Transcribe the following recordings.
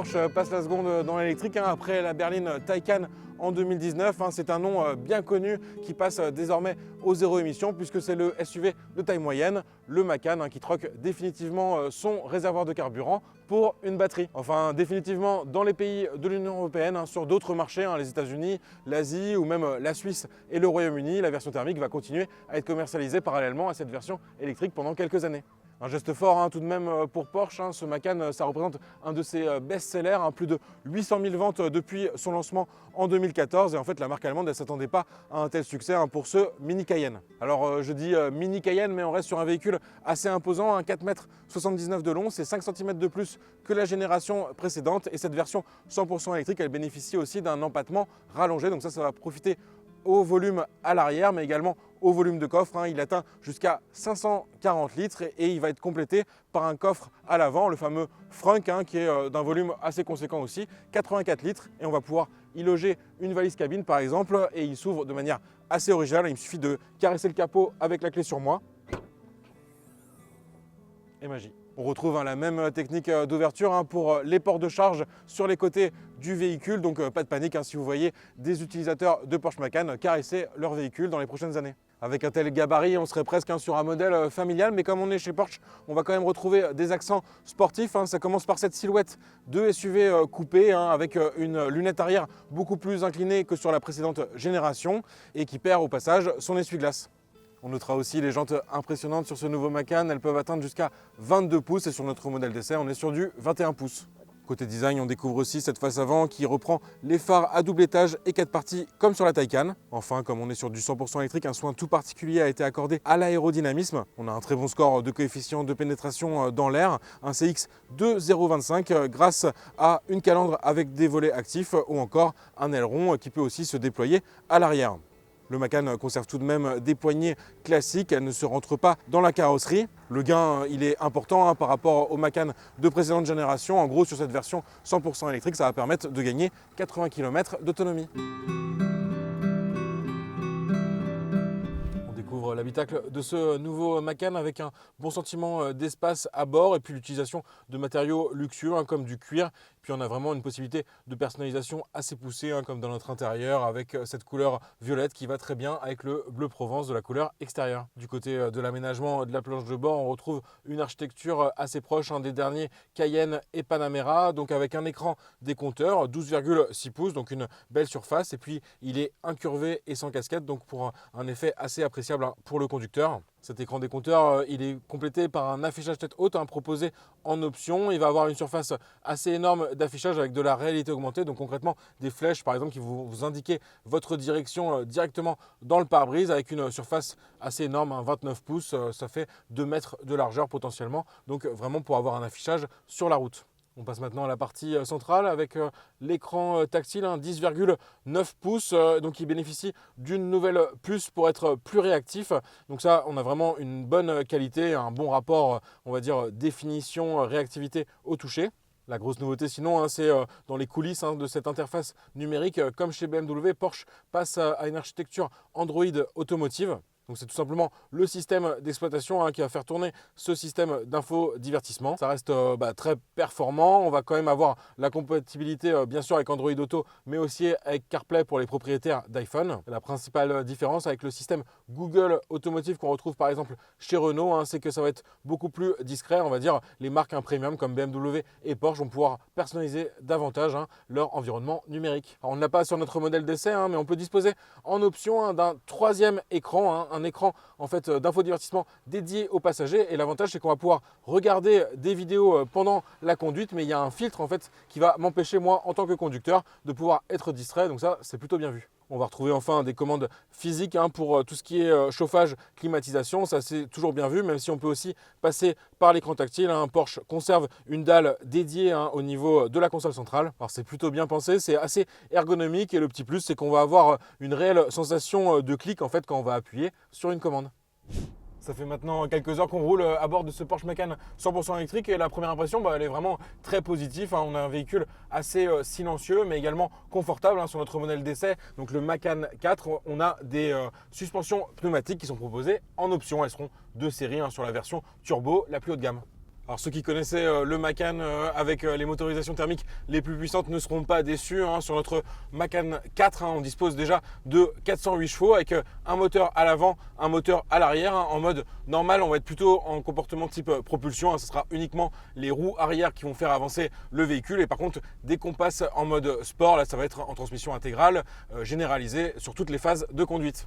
Porsche passe la seconde dans l'électrique après la berline Taycan en 2019. C'est un nom bien connu qui passe désormais au zéro émission puisque c'est le SUV de taille moyenne, le Macan, qui troque définitivement son réservoir de carburant pour une batterie. Enfin, définitivement dans les pays de l'Union européenne, sur d'autres marchés, les États-Unis, l'Asie ou même la Suisse et le Royaume-Uni, la version thermique va continuer à être commercialisée parallèlement à cette version électrique pendant quelques années. Un geste fort tout de même pour Porsche, ce Macan, ça représente un de ses best-sellers, plus de 800 000 ventes depuis son lancement en 2014. Et en fait, la marque allemande ne s'attendait pas à un tel succès pour ce Mini Cayenne. Alors je dis Mini Cayenne, mais on reste sur un véhicule assez imposant, 4,79 m de long, c'est 5 cm de plus que la génération précédente. Et cette version 100% électrique, elle bénéficie aussi d'un empattement rallongé, donc ça va profiter au volume à l'arrière, mais également au volume de coffre. Il atteint jusqu'à 540 litres et il va être complété par un coffre à l'avant, le fameux Frunk, qui est d'un volume assez conséquent aussi, 84 litres. Et on va pouvoir y loger une valise cabine par exemple, et il s'ouvre de manière assez originale. Il me suffit de caresser le capot avec la clé sur moi. Et magie. On retrouve la même technique d'ouverture pour les ports de charge sur les côtés du véhicule, donc pas de panique si vous voyez des utilisateurs de Porsche Macan caresser leur véhicule dans les prochaines années. Avec un tel gabarit, on serait presque sur un modèle familial, mais comme on est chez Porsche, on va quand même retrouver des accents sportifs. Ça commence par cette silhouette de SUV coupé avec une lunette arrière beaucoup plus inclinée que sur la précédente génération et qui perd au passage son essuie-glace. On notera aussi les jantes impressionnantes sur ce nouveau Macan, elles peuvent atteindre jusqu'à 22 pouces et sur notre modèle d'essai, on est sur du 21 pouces. Côté design, on découvre aussi cette face avant qui reprend les phares à double étage et 4 parties comme sur la Taycan. Enfin, comme on est sur du 100% électrique, un soin tout particulier a été accordé à l'aérodynamisme. On a un très bon score de coefficient de pénétration dans l'air, un CX de 0,25 grâce à une calandre avec des volets actifs ou encore un aileron qui peut aussi se déployer à l'arrière. Le Macan conserve tout de même des poignées classiques, elles ne se rentrent pas dans la carrosserie. Le gain, il est important par rapport au Macan de précédente génération. En gros, sur cette version 100% électrique, ça va permettre de gagner 80 km d'autonomie. L'habitacle de ce nouveau Macan avec un bon sentiment d'espace à bord et puis l'utilisation de matériaux luxueux comme du cuir. Puis on a vraiment une possibilité de personnalisation assez poussée comme dans notre intérieur avec cette couleur violette qui va très bien avec le bleu Provence de la couleur extérieure. Du côté de l'aménagement de la planche de bord, on retrouve une architecture assez proche des derniers Cayenne et Panamera, donc avec un écran décompteur 12,6 pouces, donc une belle surface et puis il est incurvé et sans casquette, donc pour un effet assez appréciable pour le conducteur. Cet écran décompteur, il est complété par un affichage tête haute proposé en option. Il va avoir une surface assez énorme d'affichage avec de la réalité augmentée. Donc concrètement, des flèches par exemple qui vont vous indiquer votre direction directement dans le pare-brise avec une surface assez énorme, 29 pouces. Ça fait 2 mètres de largeur potentiellement. Donc vraiment pour avoir un affichage sur la route. On passe maintenant à la partie centrale avec l'écran tactile, 10,9 pouces, donc il bénéficie d'une nouvelle puce pour être plus réactif. Donc ça, on a vraiment une bonne qualité, un bon rapport, on va dire, définition-réactivité au toucher. La grosse nouveauté sinon, c'est dans les coulisses de cette interface numérique. Comme chez BMW, Porsche passe à une architecture Android automotive. Donc c'est tout simplement le système d'exploitation qui va faire tourner ce système d'infodivertissement. Ça reste très performant. On va quand même avoir la compatibilité bien sûr avec Android Auto, mais aussi avec CarPlay pour les propriétaires d'iPhone. La principale différence avec le système Google Automotive qu'on retrouve par exemple chez Renault, c'est que ça va être beaucoup plus discret. On va dire les marques premium comme BMW et Porsche vont pouvoir personnaliser davantage leur environnement numérique. Alors, on ne l'a pas sur notre modèle d'essai, mais on peut disposer en option d'un troisième écran, un écran en fait d'infodivertissement dédié aux passagers et l'avantage c'est qu'on va pouvoir regarder des vidéos pendant la conduite, mais il y a un filtre en fait qui va m'empêcher moi en tant que conducteur de pouvoir être distrait, donc ça c'est plutôt bien vu. On va retrouver enfin des commandes physiques pour tout ce qui est chauffage, climatisation, ça c'est toujours bien vu, même si on peut aussi passer par l'écran tactile. Porsche conserve une dalle dédiée au niveau de la console centrale. Alors c'est plutôt bien pensé, c'est assez ergonomique et le petit plus c'est qu'on va avoir une réelle sensation de clic en fait quand on va appuyer sur une commande. Ça fait maintenant quelques heures qu'on roule à bord de ce Porsche Macan 100% électrique et la première impression, elle est vraiment très positive. On a un véhicule assez silencieux mais également confortable sur notre modèle d'essai. Donc le Macan 4, on a des suspensions pneumatiques qui sont proposées en option. Elles seront de série sur la version turbo la plus haut de gamme. Alors ceux qui connaissaient le Macan avec les motorisations thermiques les plus puissantes ne seront pas déçus. Sur notre Macan 4, on dispose déjà de 408 chevaux avec un moteur à l'avant, un moteur à l'arrière. En mode normal, on va être plutôt en comportement type propulsion. Ce sera uniquement les roues arrière qui vont faire avancer le véhicule. Et par contre, dès qu'on passe en mode sport, là ça va être en transmission intégrale généralisée sur toutes les phases de conduite.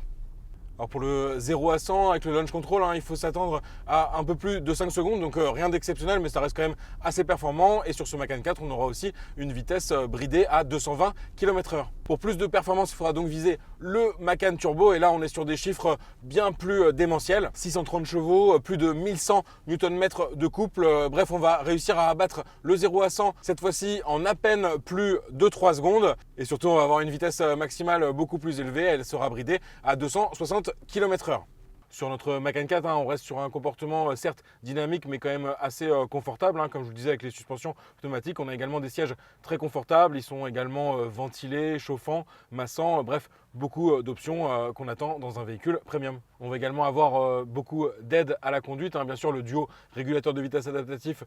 Alors pour le 0 à 100 avec le launch control, il faut s'attendre à un peu plus de 5 secondes, donc rien d'exceptionnel, mais ça reste quand même assez performant. Et sur ce Macan 4, on aura aussi une vitesse bridée à 220 km/h. Pour plus de performance, il faudra donc viser le Macan Turbo, et là on est sur des chiffres bien plus démentiels. 630 chevaux, plus de 1100 Nm de couple, bref on va réussir à abattre le 0 à 100 cette fois-ci en à peine plus de 3 secondes. Et surtout on va avoir une vitesse maximale beaucoup plus élevée, elle sera bridée à 260 km/h. Sur notre Macan 4, on reste sur un comportement certes dynamique mais quand même assez confortable. Comme je vous le disais avec les suspensions pneumatiques, on a également des sièges très confortables. Ils sont également ventilés, chauffants, massants, bref, beaucoup d'options qu'on attend dans un véhicule premium. On va également avoir beaucoup d'aide à la conduite. Bien sûr, le duo régulateur de vitesse adaptatif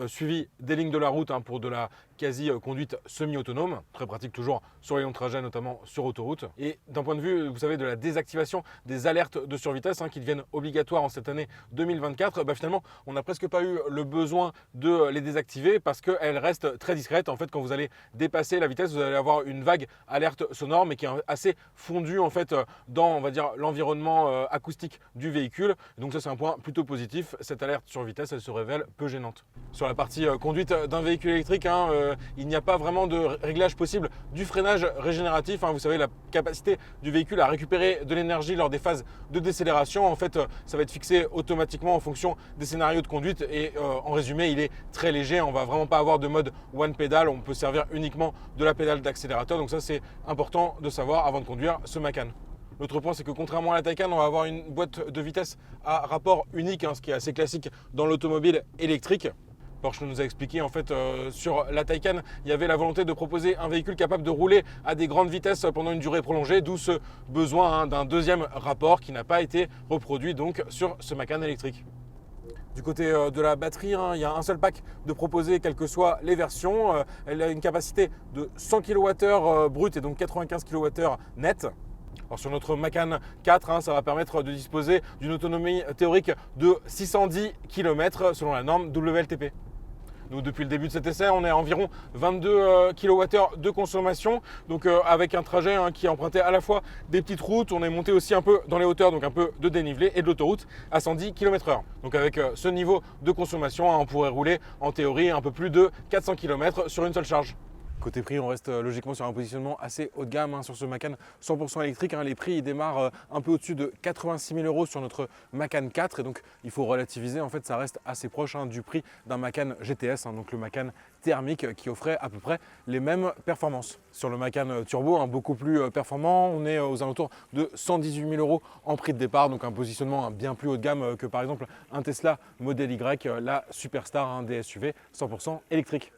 suivi des lignes de la route pour de la quasi-conduite semi-autonome. Très pratique toujours sur les longs trajets, notamment sur autoroute. Et d'un point de vue, vous savez, de la désactivation des alertes de survitesse qui deviennent obligatoires en cette année 2024, finalement, on n'a presque pas eu le besoin de les désactiver parce qu'elles restent très discrètes. En fait, quand vous allez dépasser la vitesse, vous allez avoir une vague alerte sonore, mais qui est assez fondue en fait dans, on va dire, l'environnement acoustique du véhicule. Donc ça, c'est un point plutôt positif. Cette alerte sur vitesse, elle se révèle peu gênante. Sur la partie conduite d'un véhicule électrique, il n'y a pas vraiment de réglage possible du freinage régénératif. Vous savez, la capacité du véhicule à récupérer de l'énergie lors des phases de décélération. En fait, ça va être fixé automatiquement en fonction des scénarios de conduite et en résumé, il est très léger. On va vraiment pas avoir de mode one pedal. On peut servir uniquement de la pédale d'accélérateur. Donc ça, c'est important de savoir avant de conduire ce Macan. L'autre point, c'est que contrairement à la Taycan, on va avoir une boîte de vitesse à rapport unique, ce qui est assez classique dans l'automobile électrique. Porsche nous a expliqué en fait sur la Taycan, il y avait la volonté de proposer un véhicule capable de rouler à des grandes vitesses pendant une durée prolongée, d'où ce besoin d'un deuxième rapport qui n'a pas été reproduit donc sur ce Macan électrique. Du côté de la batterie, il y a un seul pack de proposer, quelles que soient les versions. Elle a une capacité de 100 kWh brut et donc 95 kWh net. Alors sur notre Macan 4, ça va permettre de disposer d'une autonomie théorique de 610 km selon la norme WLTP. Nous, depuis le début de cet essai, on est à environ 22 kWh de consommation, donc avec un trajet qui empruntait à la fois des petites routes, on est monté aussi un peu dans les hauteurs, donc un peu de dénivelé, et de l'autoroute à 110 km/h. Donc avec ce niveau de consommation, on pourrait rouler en théorie un peu plus de 400 km sur une seule charge. Côté prix, on reste logiquement sur un positionnement assez haut de gamme sur ce Macan 100% électrique. Les prix ils démarrent un peu au-dessus de 86 000 € sur notre Macan 4 et donc il faut relativiser. En fait, ça reste assez proche du prix d'un Macan GTS, donc le Macan thermique qui offrait à peu près les mêmes performances. Sur le Macan Turbo, beaucoup plus performant, on est aux alentours de 118 000 € en prix de départ, donc un positionnement bien plus haut de gamme que par exemple un Tesla Model Y, la superstar des SUV 100% électrique.